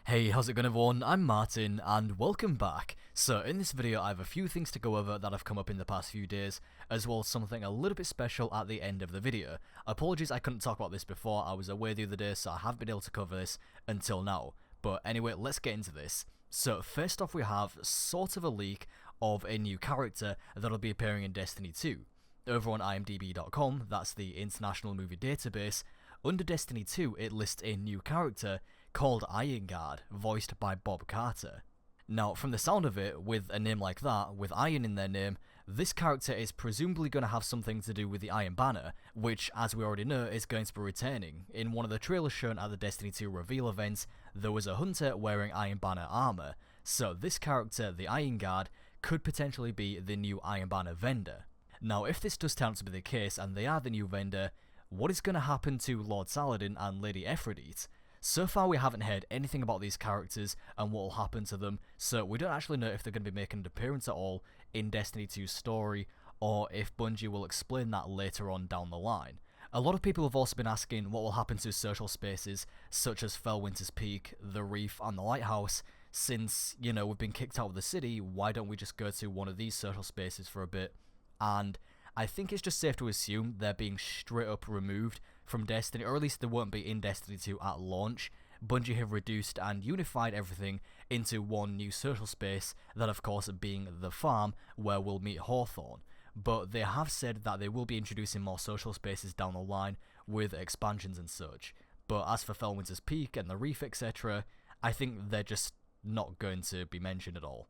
Hey, how's it going everyone? I'm Martin, and welcome back. So in this video I have a few things to go over that have come up in the past few days, as well as something a little bit special at the end of the video. Apologies I couldn't talk about this before, I was away the other day so I haven't been able to cover this until now. But anyway, let's get into this. So first off we have sort of a leak of a new character that'll be appearing in Destiny 2. Over on imdb.com, that's the International Movie Database, under Destiny 2 it lists a new character called Ironguard, voiced by Bob Carter. Now, from the sound of it, with a name like that, with Iron in their name, this character is presumably going to have something to do with the Iron Banner, which, as we already know, is going to be returning. In one of the trailers shown at the Destiny 2 reveal event, there was a hunter wearing Iron Banner armor, so this character, the Ironguard, could potentially be the new Iron Banner vendor. Now, if this does turn out to be the case, and they are the new vendor, what is going to happen to Lord Saladin and Lady Aphrodite? So far we haven't heard anything about these characters and what will happen to them, so we don't actually know if they're going to be making an appearance at all in Destiny 2's story, or if Bungie will explain that later on down the line. A lot of people have also been asking what will happen to social spaces such as Felwinter's Peak, the Reef and the Lighthouse. Since, you know, we've been kicked out of the city, why don't we just go to one of these social spaces for a bit? And I think it's just safe to assume they're being straight up removed from Destiny, or at least they won't be in Destiny 2 at launch. Bungie have reduced and unified everything into one new social space, that of course being the farm, where we'll meet Hawthorne. But they have said that they will be introducing more social spaces down the line, with expansions and such. But as for Felwinter's Peak and the Reef etc., I think they're just not going to be mentioned at all.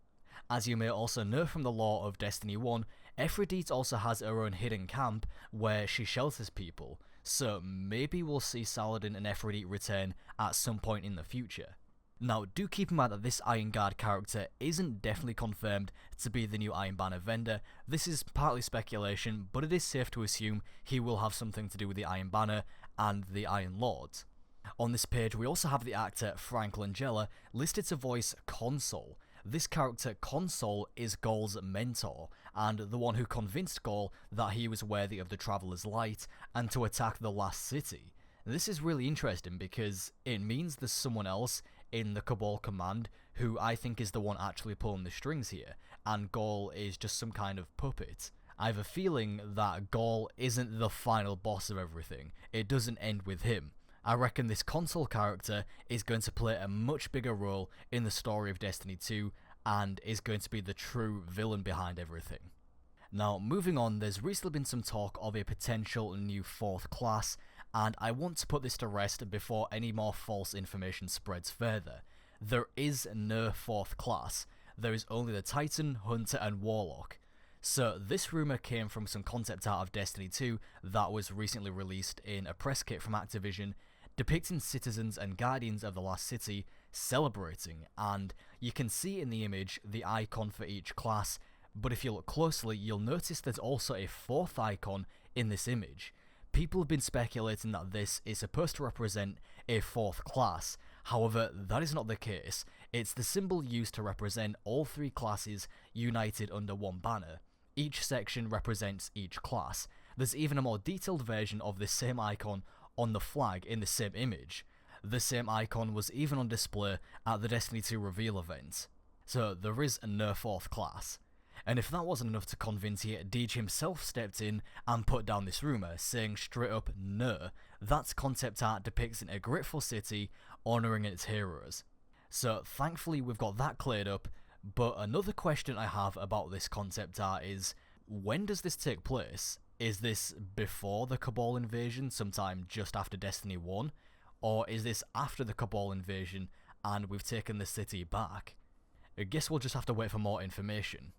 As you may also know from the lore of Destiny 1, Aphrodite also has her own hidden camp where she shelters people, so maybe we'll see Saladin and Aphrodite return at some point in the future. Now, do keep in mind that this Ironguard character isn't definitely confirmed to be the new Iron Banner vendor. This is partly speculation, but it is safe to assume he will have something to do with the Iron Banner and the Iron Lords. On this page we also have the actor Frank Langella listed to voice Console. This character, Console, is Gaul's mentor, and the one who convinced Gaul that he was worthy of the Traveler's Light and to attack the Last City. This is really interesting because it means there's someone else in the Cabal Command who I think is the one actually pulling the strings here, and Gaul is just some kind of puppet. I have a feeling that Gaul isn't the final boss of everything. It doesn't end with him. I reckon this Console character is going to play a much bigger role in the story of Destiny 2 and is going to be the true villain behind everything. Now, moving on, there's recently been some talk of a potential new 4th class, and I want to put this to rest before any more false information spreads further. There is no 4th class. There is only the Titan, Hunter and Warlock. So this rumour came from some concept art of Destiny 2 that was recently released in a press kit from Activision, depicting citizens and guardians of the Last City celebrating, and you can see in the image the icon for each class, but if you look closely you'll notice there's also a 4th icon in this image. People have been speculating that this is supposed to represent a 4th class, however that is not the case. It's the symbol used to represent all 3 classes united under one banner. Each section represents each class. There's even a more detailed version of this same icon on the flag in the same image. The same icon was even on display at the Destiny 2 reveal event. So there is no 4th class. And if that wasn't enough to convince you, Deej himself stepped in and put down this rumour, saying straight up no, that concept art depicts a grateful city honouring its heroes. So thankfully we've got that cleared up, but another question I have about this concept art is, when does this take place? Is this before the Cabal invasion, sometime just after Destiny 1? Or is this after the Cabal invasion and we've taken the city back? I guess we'll just have to wait for more information.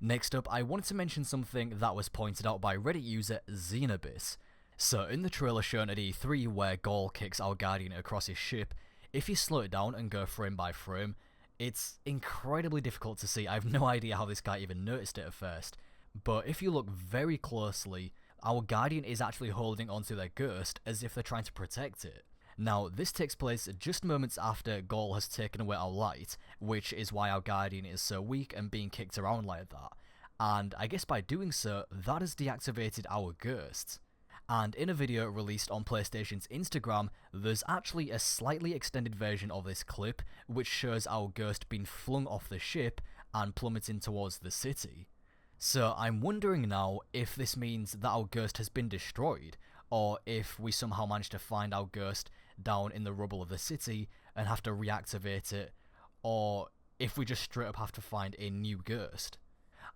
Next up, I wanted to mention something that was pointed out by Reddit user Xenobis. So in the trailer shown at E3 where Gaul kicks our Guardian across his ship, if you slow it down and go frame by frame, it's incredibly difficult to see. I have no idea how this guy even noticed it at first. But if you look very closely, our Guardian is actually holding onto their ghost as if they're trying to protect it. Now, this takes place just moments after Gaul has taken away our light, which is why our Guardian is so weak and being kicked around like that. And I guess by doing so, that has deactivated our ghost. And in a video released on PlayStation's Instagram, there's actually a slightly extended version of this clip which shows our ghost being flung off the ship and plummeting towards the city. So I'm wondering now if this means that our ghost has been destroyed, or if we somehow managed to find our ghost down in the rubble of the city and have to reactivate it, or if we just straight up have to find a new ghost.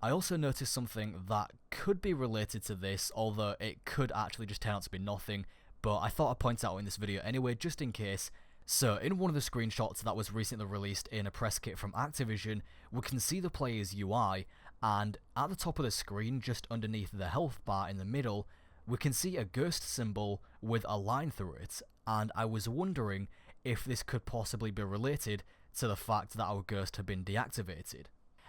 I also noticed something that could be related to this, although it could actually just turn out to be nothing, but I thought I'd point it out in this video anyway, just in case. So, in one of the screenshots that was recently released in a press kit from Activision, we can see the player's UI, and at the top of the screen, just underneath the health bar in the middle, we can see a ghost symbol with a line through it, and I was wondering if this could possibly be related to the fact that our ghost had been deactivated.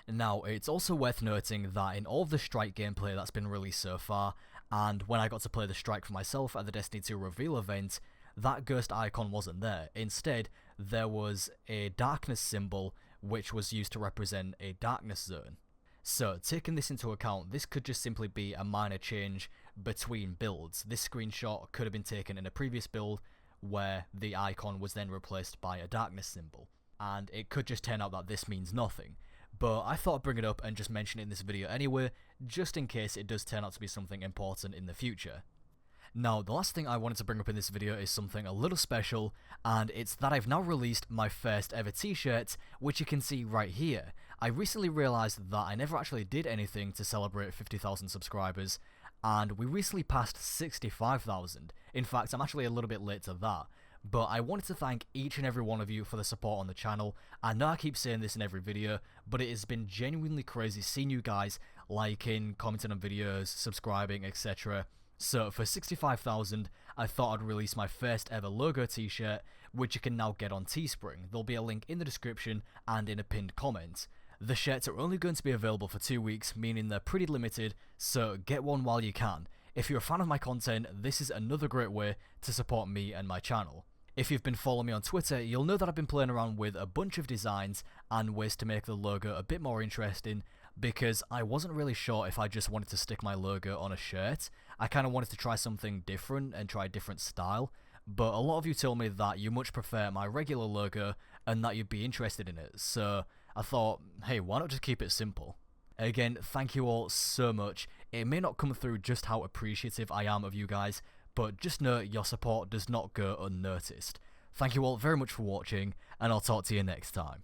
Now, it's also worth noting that in all of the Strike gameplay that's been released so far, and when I got to play the Strike for myself at the Destiny 2 reveal event, that ghost icon wasn't there. Instead, there was a darkness symbol which was used to represent a darkness zone. So, taking this into account, this could just simply be a minor change between builds. This screenshot could have been taken in a previous build where the icon was then replaced by a darkness symbol, and it could just turn out that this means nothing. But I thought I'd bring it up and just mention it in this video anyway, just in case it does turn out to be something important in the future. Now, the last thing I wanted to bring up in this video is something a little special, and it's that I've now released my first ever t-shirt, which you can see right here. I recently realised that I never actually did anything to celebrate 50,000 subscribers, and we recently passed 65,000. In fact, I'm actually a little bit late to that. But I wanted to thank each and every one of you for the support on the channel. I know I keep saying this in every video, but it has been genuinely crazy seeing you guys liking, commenting on videos, subscribing, etc. So for 65,000, I thought I'd release my first ever logo t-shirt, which you can now get on Teespring. There'll be a link in the description and in a pinned comment. The shirts are only going to be available for 2 weeks, meaning they're pretty limited, so get one while you can. If you're a fan of my content, this is another great way to support me and my channel. If you've been following me on Twitter, you'll know that I've been playing around with a bunch of designs and ways to make the logo a bit more interesting, because I wasn't really sure if I just wanted to stick my logo on a shirt. I kind of wanted to try something different and try a different style, but a lot of you told me that you much prefer my regular logo and that you'd be interested in it, so I thought, hey, why not just keep it simple? Again, thank you all so much. It may not come through just how appreciative I am of you guys, but just know your support does not go unnoticed. Thank you all very much for watching, and I'll talk to you next time.